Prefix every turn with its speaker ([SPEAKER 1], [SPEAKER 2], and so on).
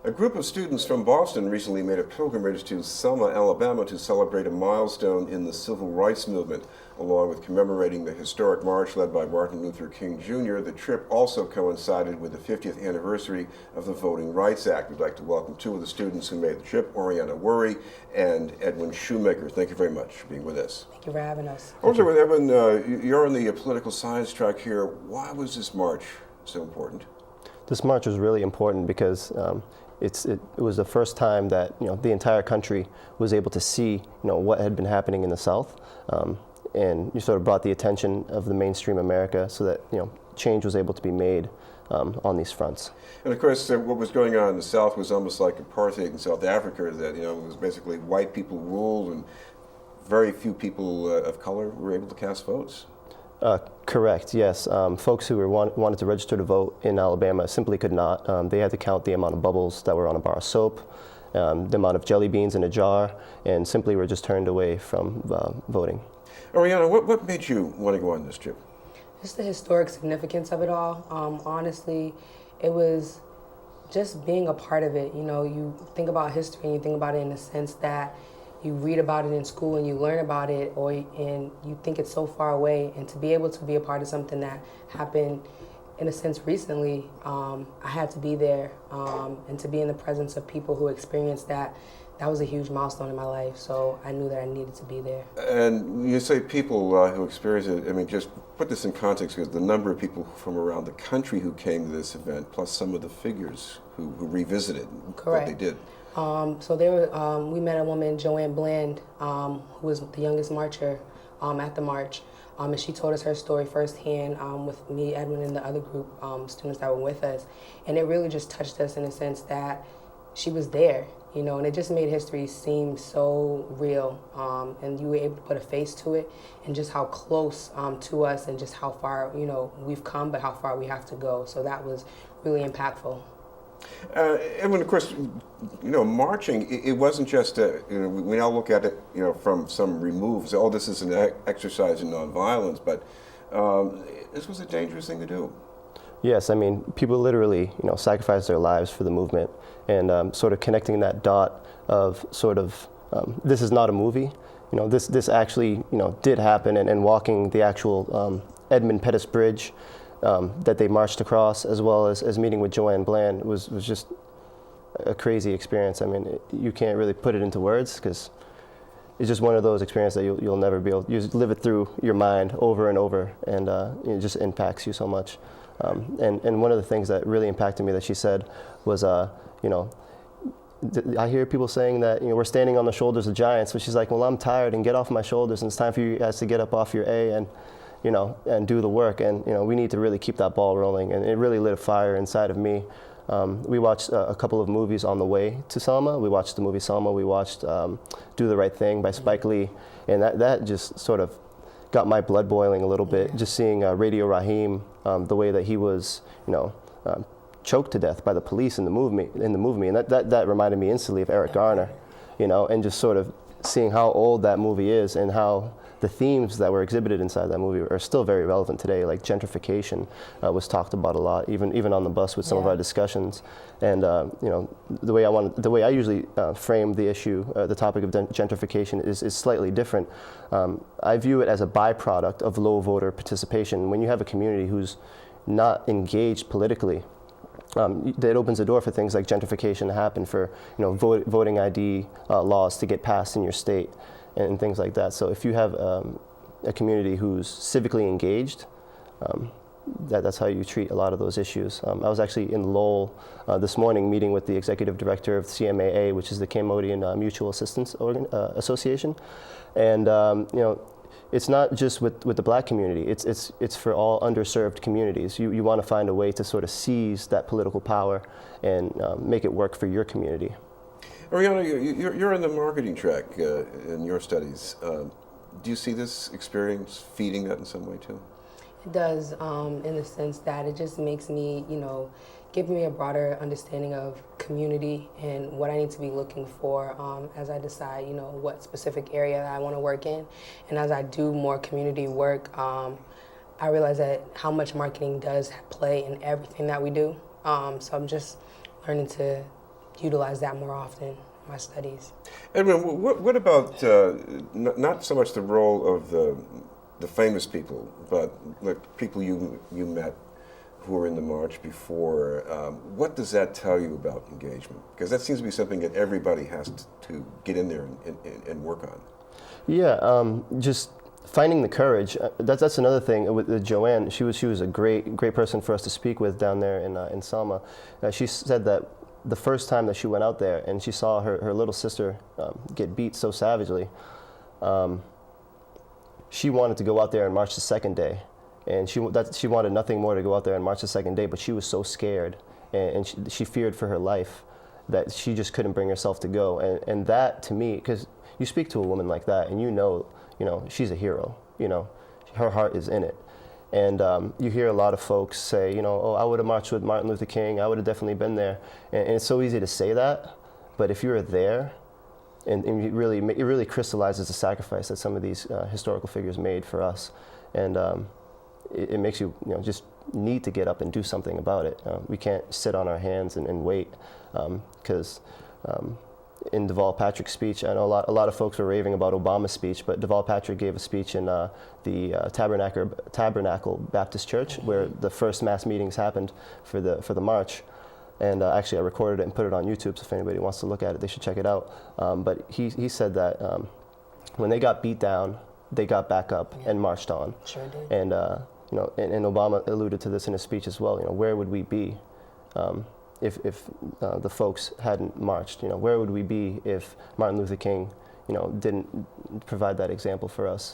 [SPEAKER 1] A group of students from Boston recently made a pilgrimage to Selma, Alabama to celebrate a milestone in the civil rights movement. Along with commemorating the historic march led by Martin Luther King Jr., the trip also coincided with the 50th anniversary of the Voting Rights Act. We'd like to welcome two of the students who made the trip, Orianna Wurie and Edwyn Shoemaker. Thank you very much for being with us.
[SPEAKER 2] Thank you for having us.
[SPEAKER 1] Also with Edwyn, you're on the political science track here. Why was this march so important?
[SPEAKER 3] This march was really important because it was the first time that the entire country was able to see what had been happening in the South, and you sort of brought the attention of the mainstream America so that change was able to be made on these fronts.
[SPEAKER 1] And of course, what was going on in the South was almost like apartheid in South Africa. That it was basically white people ruled, and very few people of color were able to cast votes.
[SPEAKER 3] Correct, yes. Folks who wanted to register to vote in Alabama simply could not. They had to count the amount of bubbles that were on a bar of soap, the amount of jelly beans in a jar, and simply were just turned away from voting.
[SPEAKER 1] Orianna, what made you want to go on this trip?
[SPEAKER 2] Just the historic significance of it all. Honestly, it was just being a part of it. You think about history and you think about it in the sense that you read about it in school and you learn about it, and you think it's so far away. And to be able to be a part of something that happened, in a sense, recently, I had to be there, and to be in the presence of people who experienced that. That was a huge milestone in my life, so I knew that I needed to be there.
[SPEAKER 1] And you say people who experience it, I mean, just put this in context, because the number of people from around the country who came to this event, plus some of the figures who revisited what they did.
[SPEAKER 2] So there were, we met a woman, Joanne Bland, who was the youngest marcher at the march. And she told us her story firsthand with me, Edwyn, and the other group students that were with us. And it really just touched us in the sense that she was there, and it just made history seem so real. And you were able to put a face to it, and just how close to us, and just how far, we've come, but how far we have to go. So that was really impactful.
[SPEAKER 1] And when, of course, marching, it wasn't just, we now look at it, from some removes. Oh, this is an exercise in nonviolence, but this was a dangerous thing to do.
[SPEAKER 3] Yes, I mean, people literally, sacrificed their lives for the movement, and sort of connecting that dot of this is not a movie. This actually, did happen, and walking the actual Edmund Pettus Bridge that they marched across, as well as meeting with Joanne Bland, was just a crazy experience. I mean, you can't really put it into words, because it's just one of those experiences that you'll never be able. You just live it through your mind over and over, and it just impacts you so much. And one of the things that really impacted me that she said was, I hear people saying that we're standing on the shoulders of giants, but she's like, well, I'm tired, and get off my shoulders, and it's time for you guys to get up off your A and do the work. And we need to really keep that ball rolling. And it really lit a fire inside of me. We watched a couple of movies on the way to Selma. We watched the movie Selma. We watched Do the Right Thing by Spike Lee, and that just sort of got my blood boiling a little bit. Just seeing Radio Raheem, the way that he was, choked to death by the police in the movie, and that reminded me instantly of Eric Garner, and just sort of seeing how old that movie is, and how the themes that were exhibited inside that movie are still very relevant today. Like gentrification was talked about a lot, even on the bus with some of our discussions. And the way I usually frame the issue, the topic of gentrification is slightly different. I view it as a byproduct of low voter participation. When you have a community who's not engaged politically, it opens the door for things like gentrification to happen, for voting ID laws to get passed in your state, and things like that. So if you have a community who's civically engaged, that's how you treat a lot of those issues. I was actually in Lowell this morning meeting with the executive director of CMAA, which is the Cambodian Mutual Assistance Association, and it's not just with the black community. It's for all underserved communities. You want to find a way to sort of seize that political power and make it work for your community.
[SPEAKER 1] Orianna, you're in the marketing track in your studies. Do you see this experience feeding that in some way too?
[SPEAKER 2] It does, in the sense that it just makes me, give me a broader understanding of community and what I need to be looking for as I decide, what specific area that I want to work in. And as I do more community work, I realize that how much marketing does play in everything that we do. So I'm just learning to utilize that more often in my studies.
[SPEAKER 1] Edwyn, what about not so much the role of the famous people, but like people you met who were in the march before? What does that tell you about engagement? Because that seems to be something that everybody has to get in there and work on.
[SPEAKER 3] Yeah, just finding the courage. That's another thing with Joanne. She was a great person for us to speak with down there in Selma. She said that the first time that she went out there and she saw her little sister get beat so savagely, she wanted to go out there and march the second day. And she wanted nothing more to go out there and march the second day, but she was so scared and she feared for her life that she just couldn't bring herself to go. And that, to me, because you speak to a woman like that and you know, she's a hero, her heart is in it. And you hear a lot of folks say, oh, I would have marched with Martin Luther King, I would have definitely been there. And it's so easy to say that, but if you're there, and it really crystallizes the sacrifice that some of these historical figures made for us. And it makes you, just need to get up and do something about it. We can't sit on our hands and wait, because in Deval Patrick's speech, I know a lot of folks were raving about Obama's speech, but Deval Patrick gave a speech in the Tabernacle Baptist Church, where the first mass meetings happened for the march. And actually, I recorded it and put it on YouTube, so if anybody wants to look at it, they should check it out. But he said that when they got beat down, they got back up and marched on.
[SPEAKER 2] Sure did.
[SPEAKER 3] And and Obama alluded to this in his speech as well. Where would we be if the folks hadn't marched? Where would we be if Martin Luther King, didn't provide that example for us?